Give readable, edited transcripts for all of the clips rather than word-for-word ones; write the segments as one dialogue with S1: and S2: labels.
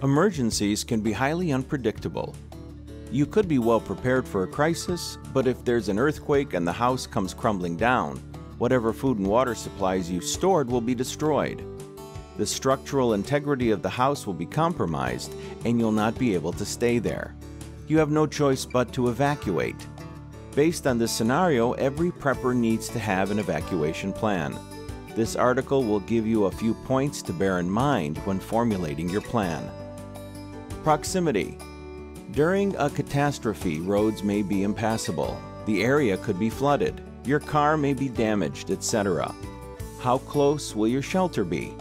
S1: Emergencies can be highly unpredictable. You could be well prepared for a crisis, but if there's an earthquake and the house comes crumbling down, whatever food and water supplies you've stored will be destroyed. The structural integrity of the house will be compromised, and you'll not be able to stay there. You have no choice but to evacuate. Based on this scenario, every prepper needs to have an evacuation plan. This article will give you a few points to bear in mind when formulating your plan. Proximity. During a catastrophe, roads may be impassable. The area could be flooded. Your car may be damaged, etc. How close will your shelter be?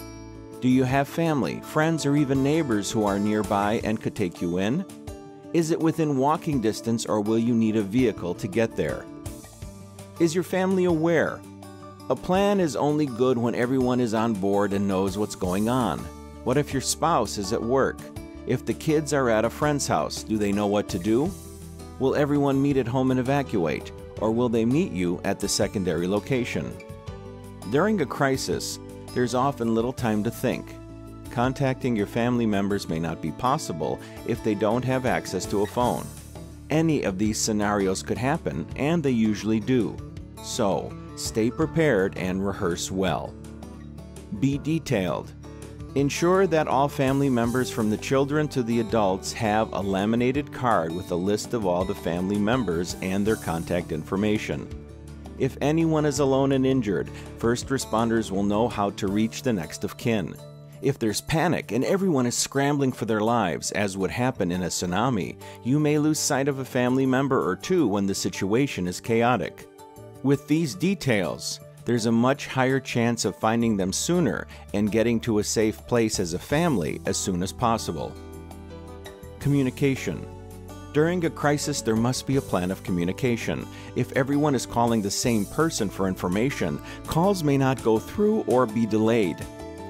S1: Do you have family, friends, or even neighbors who are nearby and could take you in? Is it within walking distance, or will you need a vehicle to get there? Is your family aware? A plan is only good when everyone is on board and knows what's going on. What if your spouse is at work? If the kids are at a friend's house, do they know what to do? Will everyone meet at home and evacuate, or will they meet you at the secondary location? During a crisis, there's often little time to think. Contacting your family members may not be possible if they don't have access to a phone. Any of these scenarios could happen, and they usually do. So, stay prepared and rehearse well. Be detailed. Ensure that all family members from the children to the adults have a laminated card with a list of all the family members and their contact information. If anyone is alone and injured, first responders will know how to reach the next of kin. If there's panic and everyone is scrambling for their lives, as would happen in a tsunami, you may lose sight of a family member or two when the situation is chaotic. With these details, there's a much higher chance of finding them sooner and getting to a safe place as a family as soon as possible. Communication. During a crisis, there must be a plan of communication. If everyone is calling the same person for information, calls may not go through or be delayed.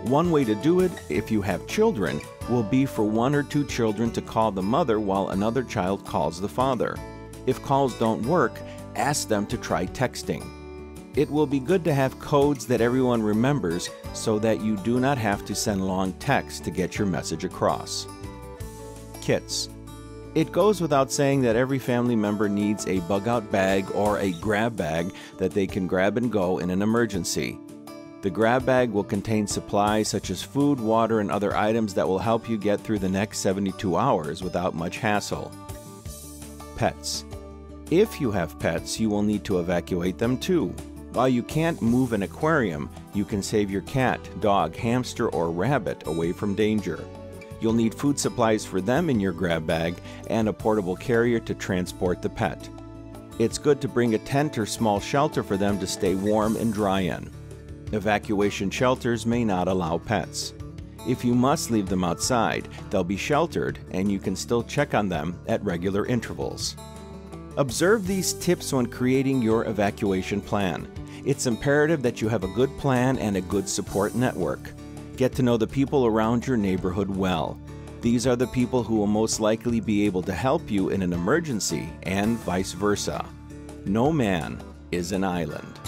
S1: One way to do it, if you have children, will be for one or two children to call the mother while another child calls the father. If calls don't work, ask them to try texting. It will be good to have codes that everyone remembers so that you do not have to send long texts to get your message across. Kits. It goes without saying that every family member needs a bug-out bag or a grab bag that they can grab and go in an emergency. The grab bag will contain supplies such as food, water, and other items that will help you get through the next 72 hours without much hassle. Pets. If you have pets, you will need to evacuate them too. While you can't move an aquarium, you can save your cat, dog, hamster, or rabbit away from danger. You'll need food supplies for them in your grab bag and a portable carrier to transport the pet. It's good to bring a tent or small shelter for them to stay warm and dry in. Evacuation shelters may not allow pets. If you must leave them outside, they'll be sheltered and you can still check on them at regular intervals. Observe these tips when creating your evacuation plan. It's imperative that you have a good plan and a good support network. Get to know the people around your neighborhood well. These are the people who will most likely be able to help you in an emergency and vice versa. No man is an island.